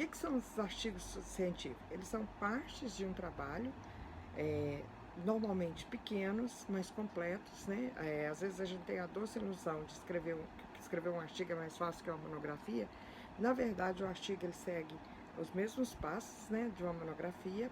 que são os artigos científicos? Eles são partes de um trabalho, é, normalmente pequenos, mas completos, né? Às vezes a gente tem a doce ilusão de que escrever um artigo é mais fácil que uma monografia. Na verdade, o artigo ele segue os mesmos passos, né, de uma monografia,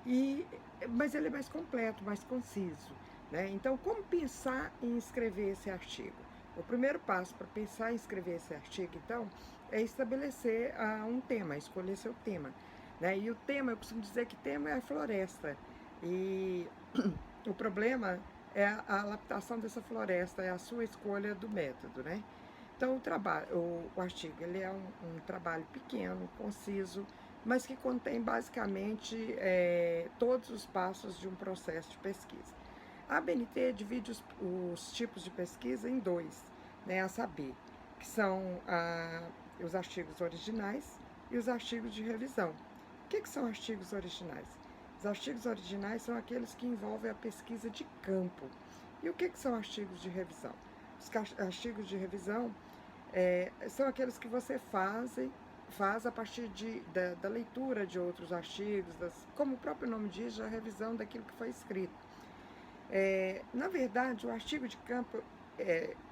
e, mas ele é mais completo, mais conciso, né? Então, como pensar em escrever esse artigo? O primeiro passo para pensar em escrever esse artigo, então, é estabelecer um tema, escolher seu tema, né? E o tema, eu costumo dizer que tema é a floresta. E o problema é a adaptação dessa floresta, é a sua escolha do método, né? Então, o artigo ele é um trabalho pequeno, conciso, mas que contém basicamente todos os passos de um processo de pesquisa. A ABNT divide os tipos de pesquisa em dois, né, a saber, que são os artigos originais e os artigos de revisão. O que são artigos originais? Os artigos originais são aqueles que envolvem a pesquisa de campo. E o que são artigos de revisão? Os artigos de revisão são aqueles que você faz a partir da leitura de outros artigos, como o próprio nome diz, a revisão daquilo que foi escrito. Na verdade, o artigo de campo,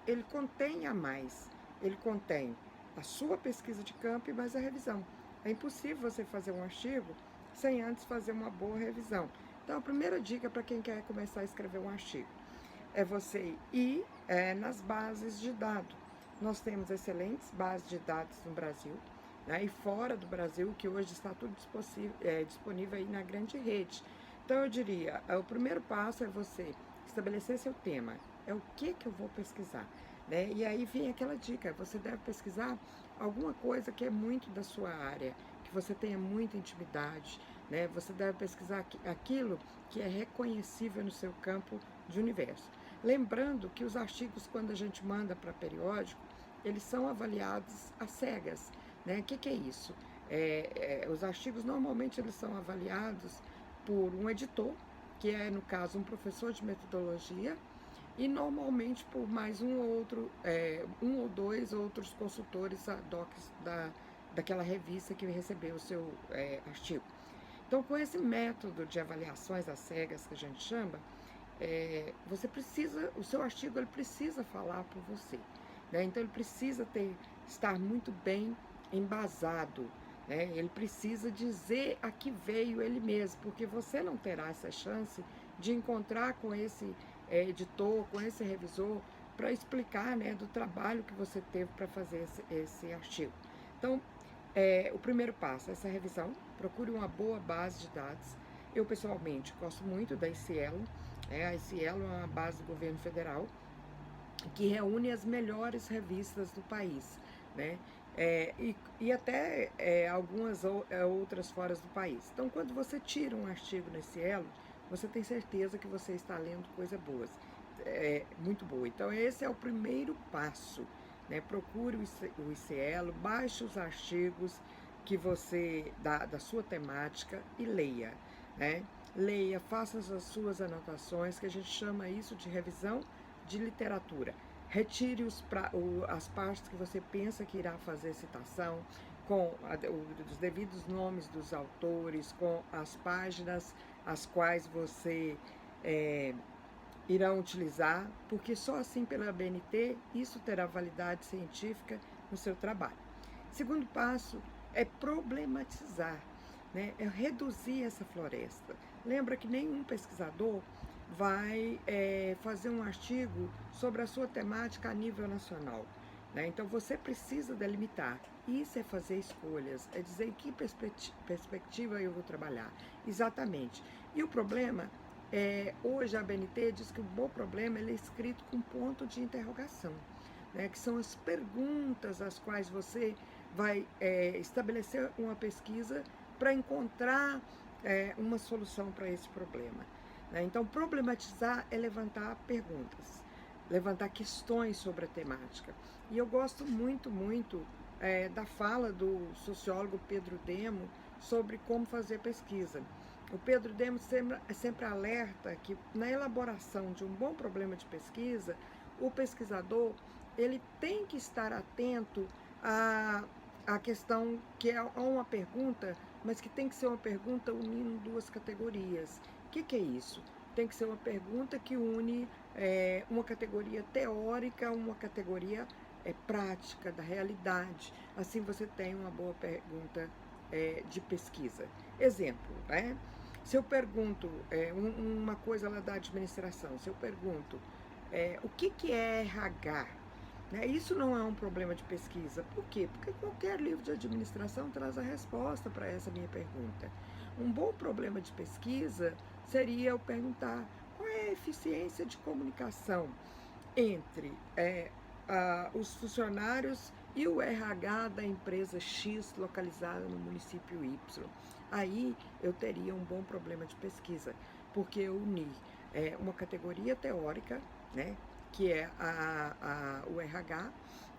ele contém a mais. Ele contém a sua pesquisa de campo e mais a revisão. É impossível você fazer um artigo sem antes fazer uma boa revisão. Então, a primeira dica para quem quer começar a escrever um artigo é você ir nas bases de dados. Nós temos excelentes bases de dados no Brasil, né, e fora do Brasil, que hoje está tudo disponível aí na grande rede. Então, eu diria, o primeiro passo é você estabelecer seu tema. É o que eu vou pesquisar, né? E aí vem aquela dica, você deve pesquisar alguma coisa que é muito da sua área, que você tenha muita intimidade, né? Você deve pesquisar aquilo que é reconhecível no seu campo de universo. Lembrando que os artigos, quando a gente manda para periódico, eles são avaliados às cegas, né? O que é isso? Os artigos, normalmente, eles são avaliados por um editor, que é, no caso, um professor de metodologia, e normalmente por mais um ou dois outros consultores docs daquela revista que recebeu o seu artigo. Então, com esse método de avaliações às cegas que a gente chama, o seu artigo ele precisa falar por você, né? Então ele precisa estar muito bem embasado, né? Ele precisa dizer a que veio ele mesmo, porque você não terá essa chance de encontrar com esse editor, com esse revisor, para explicar, né, do trabalho que você teve para fazer esse artigo. Então, o primeiro passo é essa revisão. Procure uma boa base de dados. Eu, pessoalmente, gosto muito da ICIELO. A ICIELO é uma base do governo federal que reúne as melhores revistas do país, né? E até algumas outras fora do país. Então, quando você tira um artigo na ICIELO, você tem certeza que você está lendo coisas boas, muito boa. Então, esse é o primeiro passo, né? Procure o ICIELO, baixe os artigos que da sua temática e leia, né? Leia, faça as suas anotações, que a gente chama isso de revisão de literatura. Retire as partes que você pensa que irá fazer citação, com os devidos nomes dos autores, com as páginas as quais você irão utilizar, porque só assim pela ABNT isso terá validade científica no seu trabalho. Segundo passo é problematizar, né? É reduzir essa floresta. Lembra que nenhum pesquisador vai fazer um artigo sobre a sua temática a nível nacional, né? Então você precisa delimitar. Isso é fazer escolhas, é dizer em que perspectiva eu vou trabalhar. Exatamente. E o problema hoje a ABNT diz que o bom problema ele é escrito com ponto de interrogação, né? Que são as perguntas às quais você vai estabelecer uma pesquisa para encontrar uma solução para esse problema, né? Então, problematizar é levantar perguntas, levantar questões sobre a temática. E eu gosto muito, muito da fala do sociólogo Pedro Demo sobre como fazer pesquisa. O Pedro Demo sempre alerta que na elaboração de um bom problema de pesquisa, o pesquisador ele tem que estar atento a questão que é uma pergunta, mas que tem que ser uma pergunta unindo duas categorias. O que é isso? Tem que ser uma pergunta que une uma categoria teórica, uma categoria prática, da realidade. Assim você tem uma boa pergunta de pesquisa. Exemplo, né? Se eu pergunto uma coisa lá da administração, se eu pergunto o que é RH? Né? Isso não é um problema de pesquisa. Por quê? Porque qualquer livro de administração traz a resposta para essa minha pergunta. Um bom problema de pesquisa seria eu perguntar qual é a eficiência de comunicação entre os funcionários e o RH da empresa X localizada no município Y. Aí eu teria um bom problema de pesquisa, porque eu uni uma categoria teórica, né, que é o RH,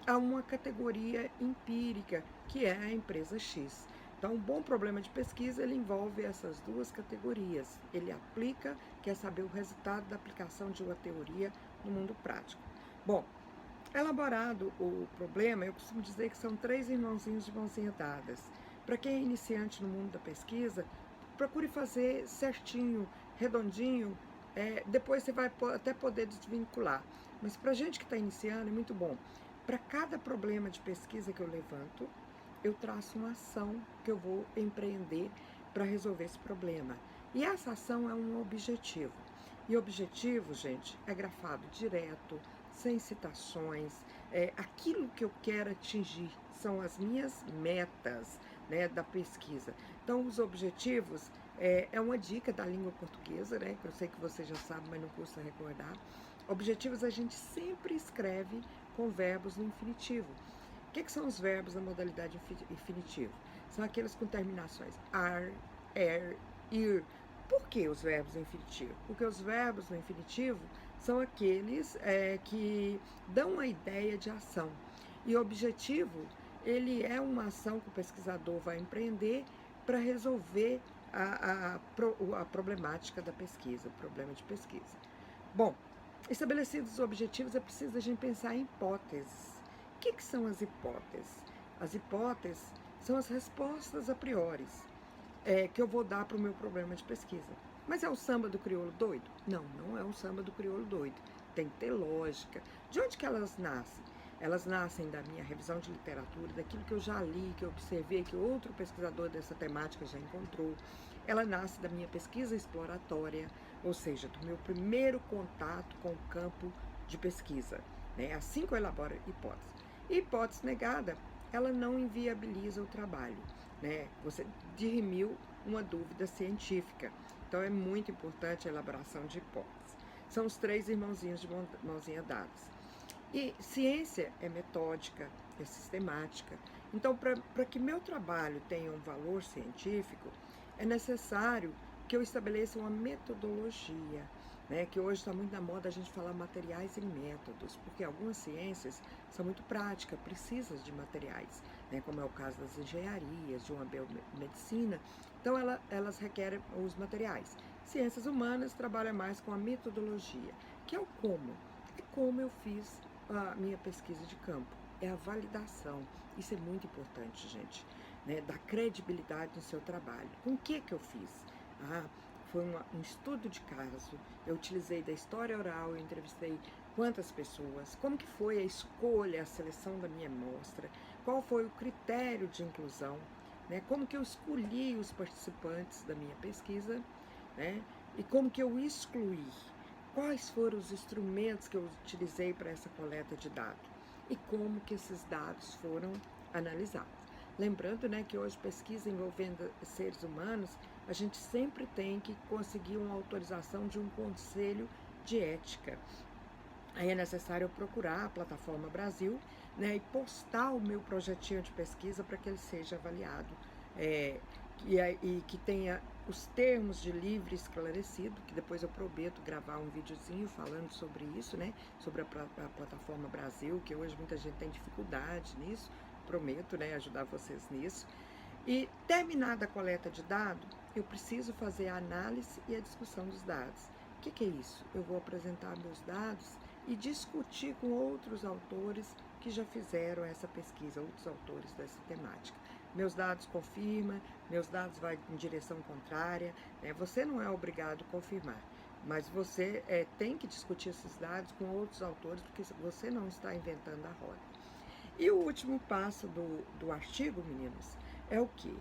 a uma categoria empírica, que é a empresa X. Então, um bom problema de pesquisa, ele envolve essas duas categorias. Ele aplica, quer saber o resultado da aplicação de uma teoria no mundo prático. Bom, elaborado o problema, eu costumo dizer que são 3 irmãozinhos de mãozinha dadas. Para quem é iniciante no mundo da pesquisa, procure fazer certinho, redondinho, depois você vai até poder desvincular. Mas para gente que está iniciando é muito bom. Para cada problema de pesquisa que eu levanto, eu traço uma ação que eu vou empreender para resolver esse problema. E essa ação é um objetivo. E objetivo, gente, é grafado direto, sem citações. Aquilo que eu quero atingir são as minhas metas, né, da pesquisa. Então, os objetivos é uma dica da língua portuguesa, né, que eu sei que você já sabe, mas não custa recordar. Objetivos a gente sempre escreve com verbos no infinitivo. O que são os verbos na modalidade infinitivo? São aqueles com terminações ar, ir. Por que os verbos no infinitivo? Porque os verbos no infinitivo são aqueles que dão a ideia de ação. E o objetivo, ele é uma ação que o pesquisador vai empreender para resolver a problemática da pesquisa, o problema de pesquisa. Bom, estabelecidos os objetivos, é preciso a gente pensar em hipóteses. O que são as hipóteses? As hipóteses são as respostas a priori que eu vou dar para o meu problema de pesquisa. Mas é o samba do crioulo doido? Não, não é o samba do crioulo doido. Tem que ter lógica. De onde que elas nascem? Elas nascem da minha revisão de literatura, daquilo que eu já li, que eu observei, que outro pesquisador dessa temática já encontrou. Ela nasce da minha pesquisa exploratória, ou seja, do meu primeiro contato com o campo de pesquisa. Né? Assim que eu elaboro hipótese. E hipótese negada, ela não inviabiliza o trabalho. Né? Você dirimiu uma dúvida científica. Então, é muito importante a elaboração de hipóteses. São os 3 irmãozinhos de mãozinha dadas. E ciência é metódica, é sistemática. Então, para que meu trabalho tenha um valor científico, é necessário que eu estabeleça uma metodologia, né? Que hoje está muito na moda a gente falar materiais e métodos, porque algumas ciências são muito práticas, precisam de materiais, né? Como é o caso das engenharias, de uma biomedicina. Então, elas requerem os materiais. Ciências humanas trabalham mais com a metodologia, que é o como. É como eu fiz a minha pesquisa de campo. É a validação. Isso é muito importante, gente. Né? Dar credibilidade no seu trabalho. Com o que eu fiz? Foi um estudo de caso. Eu utilizei da história oral, eu entrevistei quantas pessoas, como que foi a escolha, a seleção da minha amostra, qual foi o critério de inclusão, né? Como que eu escolhi os participantes da minha pesquisa, né? E como que eu excluí, quais foram os instrumentos que eu utilizei para essa coleta de dados e como que esses dados foram analisados. Lembrando, né, que hoje pesquisa envolvendo seres humanos, a gente sempre tem que conseguir uma autorização de um conselho de ética. Aí é necessário eu procurar a Plataforma Brasil, né, e postar o meu projetinho de pesquisa para que ele seja avaliado e que tenha os termos de livre esclarecido, que depois eu prometo gravar um videozinho falando sobre isso, né, sobre a Plataforma Brasil, que hoje muita gente tem dificuldade nisso, prometo, né, ajudar vocês nisso. E terminada a coleta de dados, eu preciso fazer a análise e a discussão dos dados. O que é isso? Eu vou apresentar meus dados e discutir com outros autores que já fizeram essa pesquisa, outros autores dessa temática. Meus dados confirmam, meus dados vão em direção contrária, né? Você não é obrigado a confirmar, mas você tem que discutir esses dados com outros autores, porque você não está inventando a roda. E o último passo do artigo, meninos, é o quê?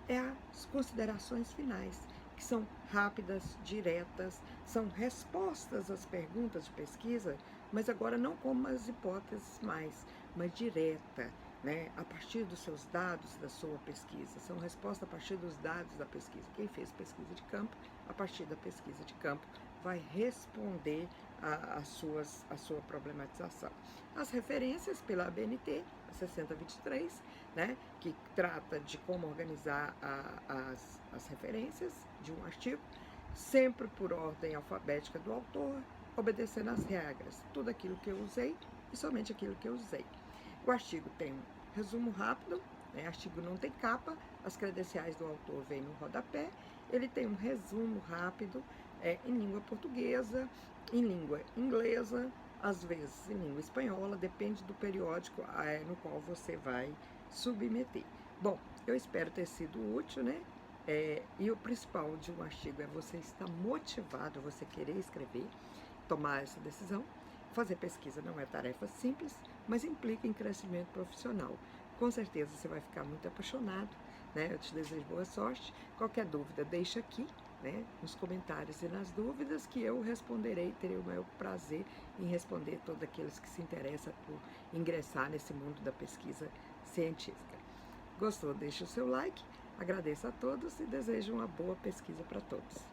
É as considerações finais, que são rápidas, diretas, são respostas às perguntas de pesquisa, mas agora não como as hipóteses mais, mas direta, né? A partir dos seus dados da sua pesquisa. São respostas a partir dos dados da pesquisa. Quem fez pesquisa de campo, a partir da pesquisa de campo, vai responder a sua problematização. As referências pela ABNT, a 6023, né, que trata de como organizar as referências de um artigo, sempre por ordem alfabética do autor, obedecendo às regras, tudo aquilo que eu usei e somente aquilo que eu usei. O artigo tem um resumo rápido, né, o artigo não tem capa, as credenciais do autor vêm no rodapé, ele tem um resumo rápido em língua portuguesa, em língua inglesa, às vezes em língua espanhola, depende do periódico no qual você vai submeter. Bom, eu espero ter sido útil, né? E o principal de um artigo é você estar motivado, você querer escrever, tomar essa decisão. Fazer pesquisa não é tarefa simples, mas implica em crescimento profissional. Com certeza você vai ficar muito apaixonado, né? Eu te desejo boa sorte. Qualquer dúvida, deixa aqui, né, nos comentários e nas dúvidas, que eu responderei, terei o maior prazer em responder todos aqueles que se interessam por ingressar nesse mundo da pesquisa científica. Gostou? Deixa o seu like, agradeço a todos e desejo uma boa pesquisa para todos.